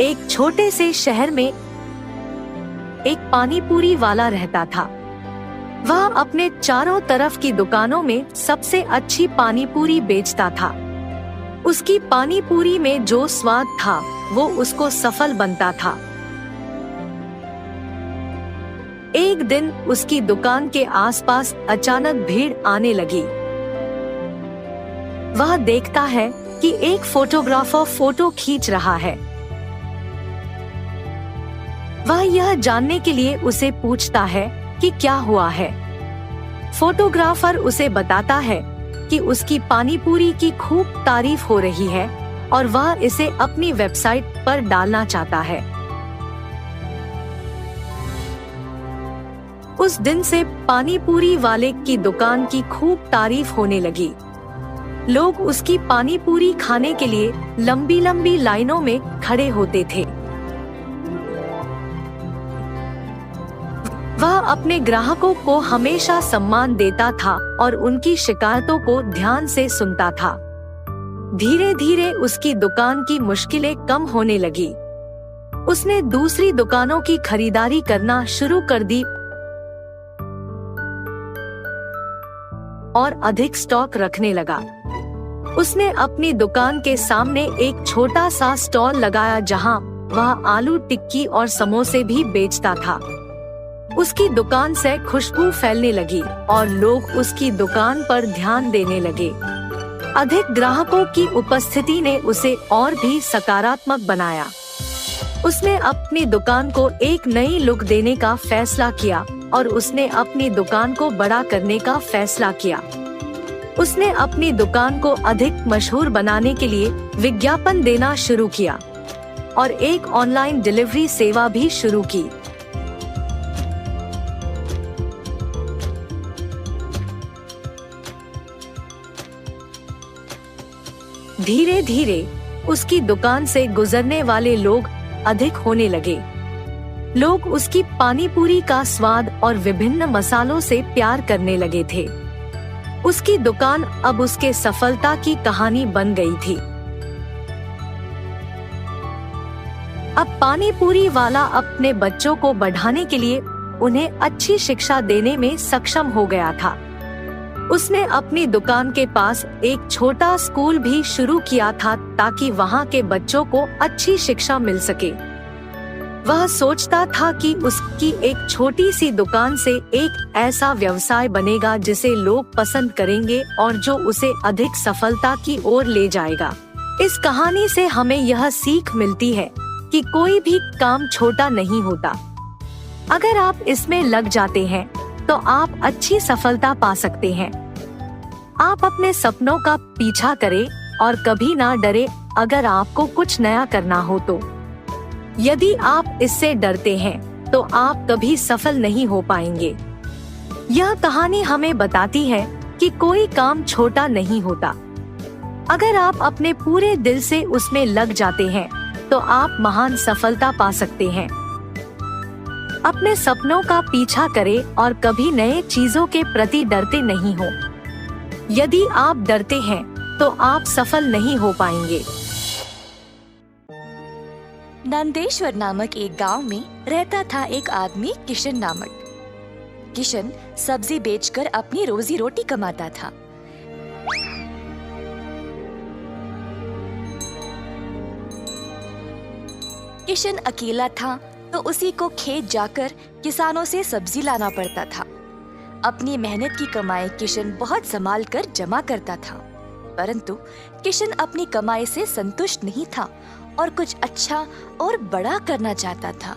एक छोटे से शहर में एक पानीपुरी वाला रहता था। वह अपने चारों तरफ की दुकानों में सबसे अच्छी पानीपुरी बेचता था। उसकी पानीपुरी में जो स्वाद था वो उसको सफल बनता था। एक दिन उसकी दुकान के आसपास अचानक भीड़ आने लगी। वह देखता है कि एक फोटोग्राफर फोटो खींच रहा है। वह यह जानने के लिए उसे पूछता है कि क्या हुआ है। फोटोग्राफर उसे बताता है कि उसकी पानीपुरी की खूब तारीफ हो रही है और वह इसे अपनी वेबसाइट पर डालना चाहता है। उस दिन से पानीपुरी वाले की दुकान की खूब तारीफ होने लगी। लोग उसकी पानीपुरी खाने के लिए लंबी लंबी लाइनों में खड़े होते थे। वह अपने ग्राहकों को हमेशा सम्मान देता था और उनकी शिकायतों को ध्यान से सुनता था। धीरे धीरे उसकी दुकान की मुश्किलें कम होने लगी। उसने दूसरी दुकानों की खरीदारी करना शुरू कर दी और अधिक स्टॉक रखने लगा। उसने अपनी दुकान के सामने एक छोटा सा स्टॉल लगाया जहां वह आलू टिक्की और समोसे भी बेचता था। उसकी दुकान से खुशबू फैलने लगी और लोग उसकी दुकान पर ध्यान देने लगे। अधिक ग्राहकों की उपस्थिति ने उसे और भी सकारात्मक बनाया। उसने अपनी दुकान को एक नई लुक देने का फैसला किया और उसने अपनी दुकान को बड़ा करने का फैसला किया। उसने अपनी दुकान को अधिक मशहूर बनाने के लिए विज्ञापन देना शुरू किया और एक ऑनलाइन डिलीवरी सेवा भी शुरू की। धीरे धीरे उसकी दुकान से गुजरने वाले लोग अधिक होने लगे। लोग उसकी पानीपुरी का स्वाद और विभिन्न मसालों से प्यार करने लगे थे। उसकी दुकान अब उसके सफलता की कहानी बन गई थी। अब पानीपुरी वाला अपने बच्चों को बढ़ाने के लिए उन्हें अच्छी शिक्षा देने में सक्षम हो गया था। उसने अपनी दुकान के पास एक छोटा स्कूल भी शुरू किया था ताकि वहां के बच्चों को अच्छी शिक्षा मिल सके। वह सोचता था कि उसकी एक छोटी सी दुकान से एक ऐसा व्यवसाय बनेगा जिसे लोग पसंद करेंगे और जो उसे अधिक सफलता की ओर ले जाएगा। इस कहानी से हमें यह सीख मिलती है कि कोई भी काम छोटा नहीं होता। अगर आप इसमें लग जाते हैं तो आप अच्छी सफलता पा सकते हैं। आप अपने सपनों का पीछा करें और कभी ना डरे अगर आपको कुछ नया करना हो तो। यदि आप इससे डरते हैं तो आप कभी सफल नहीं हो पाएंगे। यह कहानी हमें बताती है कि कोई काम छोटा नहीं होता। अगर आप अपने पूरे दिल से उसमें लग जाते हैं तो आप महान सफलता पा सकते हैं। अपने सपनों का पीछा करें और कभी नए चीजों के प्रति डरते नहीं हो। यदि आप डरते हैं तो आप सफल नहीं हो पाएंगे। नंदेश्वर नामक एक गांव में रहता था एक आदमी किशन नामक। किशन सब्जी बेचकर अपनी रोजी रोटी कमाता था। किशन अकेला था तो उसी को खेत जाकर किसानों से सब्जी लाना पड़ता था। अपनी मेहनत की कमाई किशन बहुत संभाल कर जमा करता था, परंतु किशन अपनी कमाई से संतुष्ट नहीं था और कुछ अच्छा और बड़ा करना चाहता था।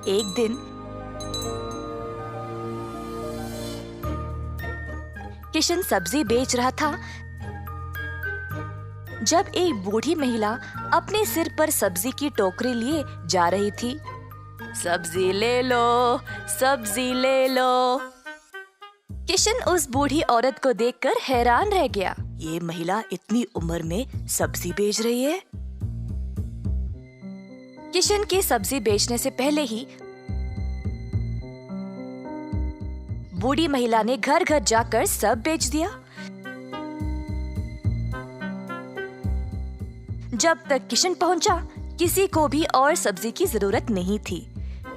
एक दिन किशन सब्जी बेच रहा था जब एक बूढ़ी महिला अपने सिर पर सब्जी की टोकरी लिए जा रही थी। सब्जी ले लो, सब्जी ले लो। किशन उस बूढ़ी औरत को देखकर हैरान रह गया। ये महिला इतनी उम्र में सब्जी बेच रही है। किशन के सब्जी बेचने से पहले ही बूढ़ी महिला ने घर घर जाकर सब बेच दिया। जब तक किशन पहुंचा, किसी को भी और सब्जी की जरूरत नहीं थी।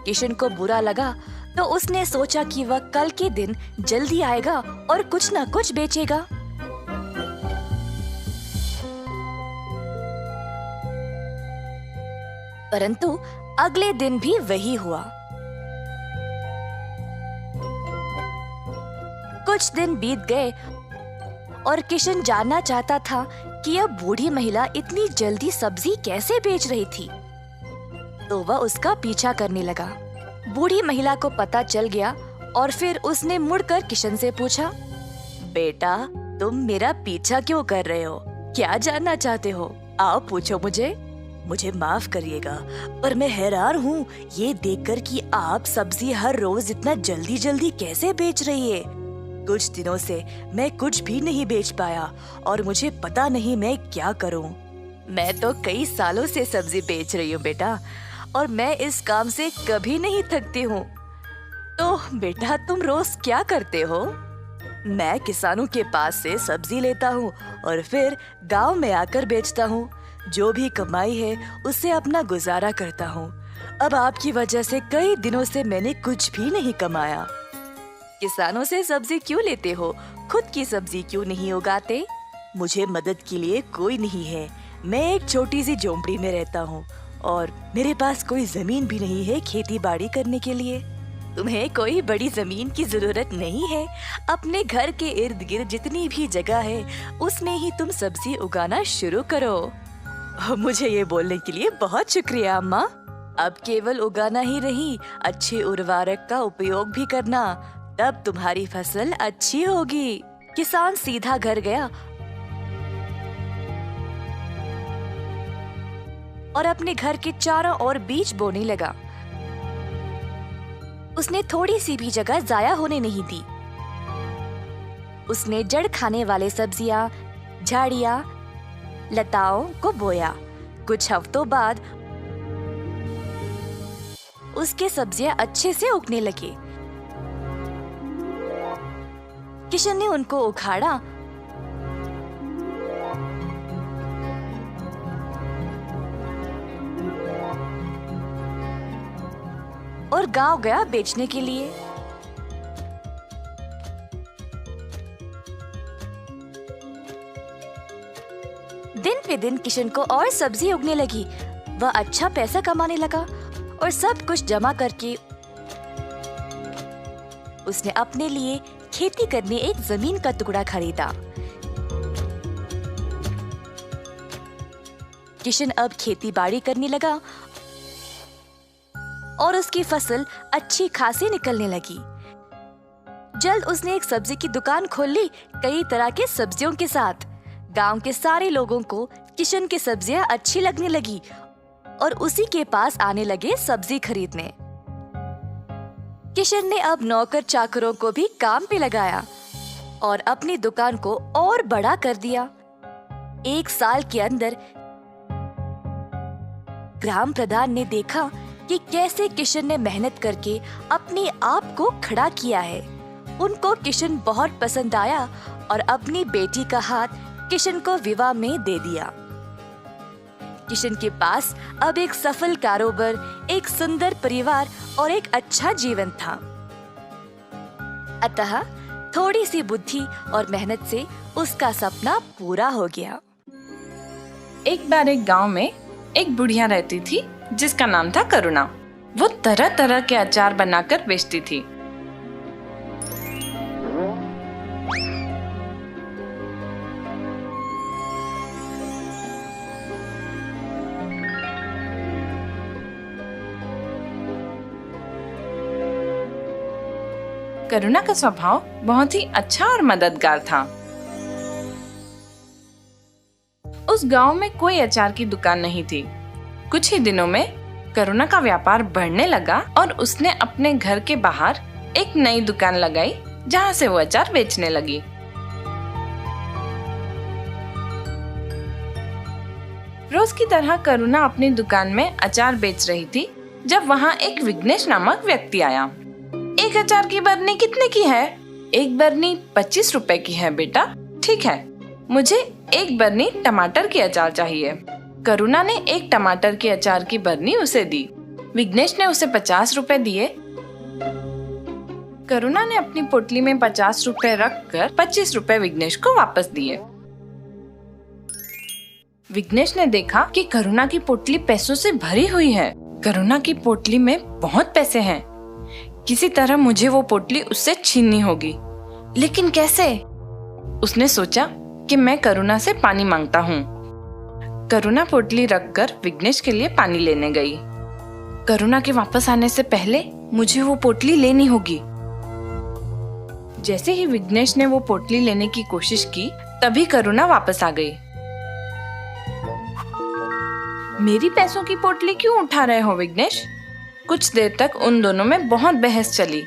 किशन को बुरा लगा तो उसने सोचा कि वह कल के दिन जल्दी आएगा और कुछ न कुछ बेचेगा। परंतु अगले दिन भी वही हुआ। कुछ दिन बीत गए और किशन जानना चाहता था कि यह बूढ़ी महिला इतनी जल्दी सब्जी कैसे बेच रही थी। तो वह उसका पीछा करने लगा। बूढ़ी महिला को पता चल गया और फिर उसने मुड़कर किशन से पूछा, बेटा, तुम मेरा पीछा क्यों कर रहे हो? क्या जानना चाहते हो? आओ पूछो मुझे माफ करिएगा, पर मैं हैरान हूँ ये देखकर कि आप सब्जी हर रोज इतना जल्दी जल्दी कैसे बेच रही है। कुछ दिनों से मैं कुछ भी नहीं बेच पाया और मुझे पता नहीं मैं क्या करूँ। मैं तो कई सालों से सब्जी बेच रही हूँ बेटा, और मैं इस काम से कभी नहीं थकती हूँ। तो बेटा, तुम रोज क्या करते हो? मैं किसानों के पास से सब्जी लेता हूँ और फिर गांव में आकर बेचता हूँ। जो भी कमाई है उससे अपना गुजारा करता हूँ। अब आपकी वजह से कई दिनों से मैंने कुछ भी नहीं कमाया। किसानों से सब्जी क्यों लेते हो? खुद की सब्जी क्यों नहीं उगाते? मुझे मदद के लिए कोई नहीं है। मैं एक छोटी सी झोंपड़ी में रहता हूँ और मेरे पास कोई जमीन भी नहीं है खेती बाड़ी करने के लिए। तुम्हें कोई बड़ी जमीन की जरूरत नहीं है। अपने घर के इर्द गिर्द जितनी भी जगह है उसमें ही तुम सब्जी उगाना शुरू करो। मुझे ये बोलने के लिए बहुत शुक्रिया अम्मा। अब केवल उगाना ही नहीं, अच्छे उर्वरक का उपयोग भी करना, तब तुम्हारी फसल अच्छी होगी। किसान सीधा घर गया और अपने घर के चारों ओर बीज बोने लगा। उसने थोड़ी सी भी जगह जाया होने नहीं दी। उसने जड़ खाने वाले सब्जियां, झाड़ियां, लताओं को बोया। कुछ हफ्तों बाद उसके सब्जियां अच्छे से उगने लगी। किशन ने उनको उखाड़ा और गांव गया बेचने के लिए। दिन पे दिन किशन को और सब्जी उगने लगी। वह अच्छा पैसा कमाने लगा और सब कुछ जमा करके उसने अपने लिए खेती करने एक जमीन का टुकड़ा खरीदा। किशन अब खेती बाड़ी करने लगा और उसकी फसल अच्छी खासी निकलने लगी। जल्द उसने एक सब्जी की दुकान खोल ली, कई तरह के सब्जियों के साथ। गांव के सारे लोगों को किशन की सब्जियां अच्छी लगने लगी और उसी के पास आने लगे सब्जी खरीदने। किशन ने अब नौकर चाकरों को भी काम पे लगाया और अपनी दुकान को और बड़ा कर दिया। एक साल के अंदर ग्राम प्रधान ने देखा कि कैसे किशन ने मेहनत करके अपने आप को खड़ा किया है। उनको किशन बहुत पसंद आया और अपनी बेटी का हाथ किशन को विवाह में दे दिया। किशन के पास अब एक सफल कारोबार, एक सुंदर परिवार और एक अच्छा जीवन था। अतः थोड़ी सी बुद्धि और मेहनत से उसका सपना पूरा हो गया। एक बार एक गांव में एक बुढ़िया रहती थी जिसका नाम था करुणा। वो तरह तरह के अचार बनाकर बेचती थी। करुणा का स्वभाव बहुत ही अच्छा और मददगार था। उस गांव में कोई अचार की दुकान नहीं थी। कुछ ही दिनों में करुणा का व्यापार बढ़ने लगा और उसने अपने घर के बाहर एक नई दुकान लगाई जहां से वो अचार बेचने लगी। रोज की तरह करुणा अपनी दुकान में अचार बेच रही थी जब वहां एक विघ्नेश नामक व्यक्ति आया। एक अचार की बरनी कितने की है? एक बरनी 25 रुपए की है बेटा। ठीक है, मुझे एक बरनी टमाटर की अचार चाहिए। करुणा ने एक टमाटर के अचार की बरनी उसे दी। विघ्नेश ने उसे 50 रुपए दिए। करुणा ने अपनी पोटली में 50 रुपए रखकर 25 रुपए विघ्नेश को वापस दिए। विघ्नेश ने देखा कि करुणा की पोटली पैसों से भरी हुई है। करुणा की पोटली में बहुत पैसे हैं। किसी तरह मुझे वो पोटली उससे छीननी होगी, लेकिन कैसे? उसने सोचा कि मैं करुणा से पानी मांगता हूँ। करुणा पोटली रखकर विघ्नेश के लिए पानी लेने गई। करुणा के वापस आने से पहले मुझे वो पोटली लेनी होगी। जैसे ही विघ्नेश ने वो पोटली लेने की कोशिश की, तभी करुणा वापस आ गई। मेरी पैसों की पोटली क्यों उठा रहे हो विघ्नेश? कुछ देर तक उन दोनों में बहुत बहस चली।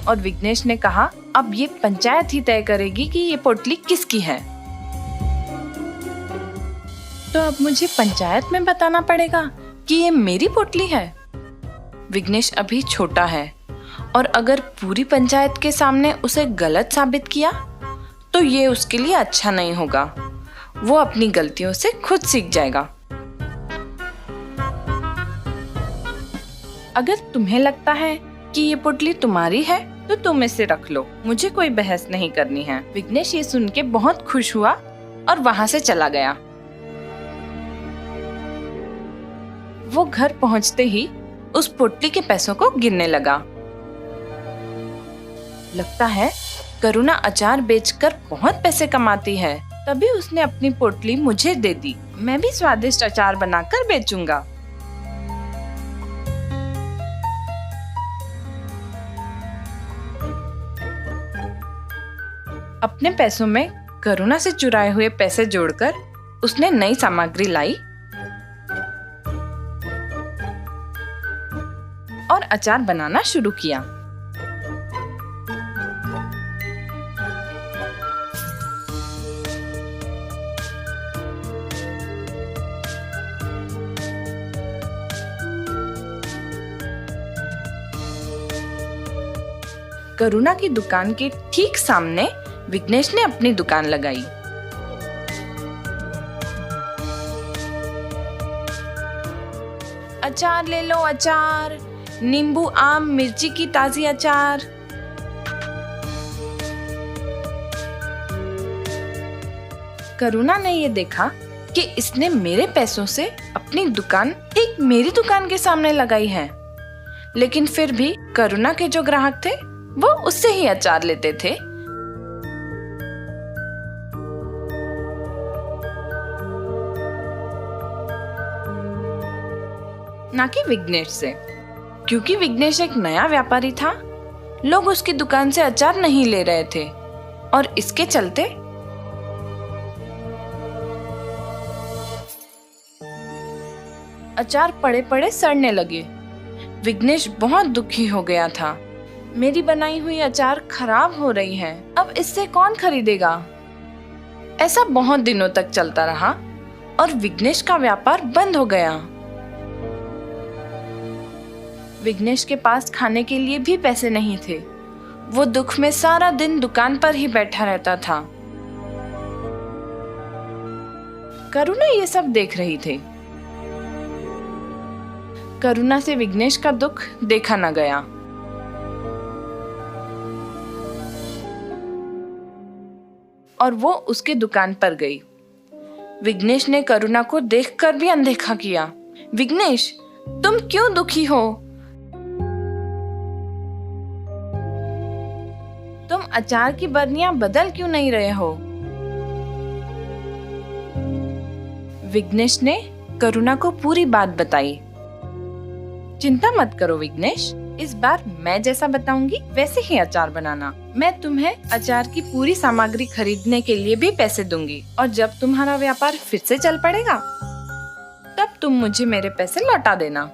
और विघ्नेश ने कहा, अब ये पंचायत ही तय करेगी कि ये पोटली किसकी है। तो अब मुझे पंचायत में बताना पड़ेगा कि ये मेरी पोटली है। विघ्नेश अभी छोटा है और अगर पूरी पंचायत के सामने उसे गलत साबित किया तो ये उसके लिए अच्छा नहीं होगा। वो अपनी गलतियों से खुद सीख जाएगा। अगर तुम्हें लगता है कि ये पोटली तुम्हारी है तो तुम इसे रख लो, मुझे कोई बहस नहीं करनी है। विघ्नेश ये सुन के बहुत खुश हुआ और वहां से चला गया। वो घर पहुंचते ही उस पोटली के पैसों को गिनने लगा। लगता है करुणा अचार बेचकर बहुत पैसे कमाती है, तभी उसने अपनी पोटली मुझे दे दी। मैं भी स्वादिष्ट अचार बनाकर बेचूंगा। अपने पैसों में करुणा से चुराए हुए पैसे जोड़कर उसने नई सामग्री लाई और अचार बनाना शुरू किया। करुणा की दुकान के ठीक सामने विघ्नेश ने अपनी दुकान लगाई। अचार ले लो अचार, नींबू आम मिर्ची की ताजी अचार। करुणा ने ये देखा कि इसने मेरे पैसों से अपनी दुकान एक मेरी दुकान के सामने लगाई है, लेकिन फिर भी करुणा के जो ग्राहक थे वो उससे ही अचार लेते थे। ना कि विघ्नेश से, क्योंकि विघ्नेश एक नया व्यापारी था। लोग उसकी दुकान से अचार नहीं ले रहे थे और इसके चलते अचार पड़े पड़े सड़ने लगे। विघ्नेश बहुत दुखी हो गया था। मेरी बनाई हुई अचार खराब हो रही है, अब इससे कौन खरीदेगा? ऐसा बहुत दिनों तक चलता रहा और विघ्नेश का व्यापार बंद हो गया। विघ्नेश के पास खाने के लिए भी पैसे नहीं थे। वो दुख में सारा दिन दुकान पर ही बैठा रहता था। करुणा ये सब देख रही थी। करुणा से विघ्नेश का दुख देखा न गया। और वो उसके दुकान पर गई। विघ्नेश ने करुणा को देखकर भी अनदेखा किया। विघ्नेश, तुम क्यों दुखी हो? तुम अचार की बरनियां बदल क्यों नहीं रहे हो? विघ्नेश ने करुणा को पूरी बात बताई। चिंता मत करो विघ्नेश, इस बार मैं जैसा बताऊंगी वैसे ही अचार बनाना। मैं तुम्हें अचार की पूरी सामग्री खरीदने के लिए भी पैसे दूंगी और जब तुम्हारा व्यापार फिर से चल पड़ेगा तब तुम मुझे मेरे पैसे लौटा देना।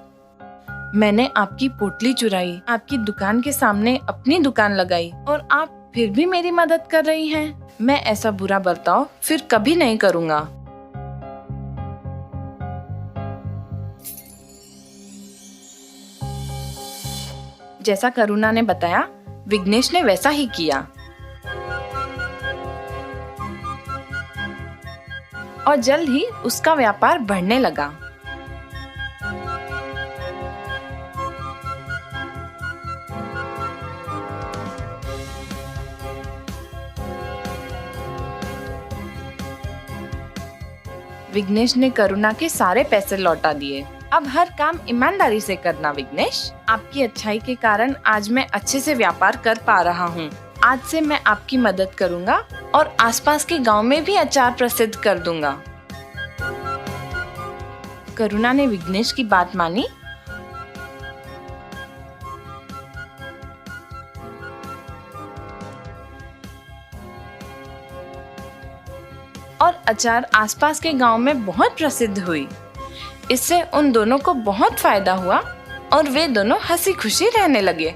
मैंने आपकी पोटली चुराई, आपकी दुकान के सामने अपनी दुकान लगाई और आप फिर भी मेरी मदद कर रही हैं। मैं ऐसा बुरा बर्ताव फिर कभी नहीं करूँगा। जैसा करुणा ने बताया, विघ्नेश ने वैसा ही किया और जल्द ही उसका व्यापार बढ़ने लगा। विघ्नेश ने करुणा के सारे पैसे लौटा दिए। अब हर काम ईमानदारी से करना विघ्नेश। आपकी अच्छाई के कारण आज मैं अच्छे से व्यापार कर पा रहा हूँ। आज से मैं आपकी मदद करूँगा और आसपास के गांव में भी अचार प्रसिद्ध कर दूंगा। करुणा ने विघ्नेश की बात मानी और अचार आसपास के गांव में बहुत प्रसिद्ध हुई। इससे उन दोनों को बहुत फायदा हुआ और वे दोनों हंसी खुशी रहने लगे।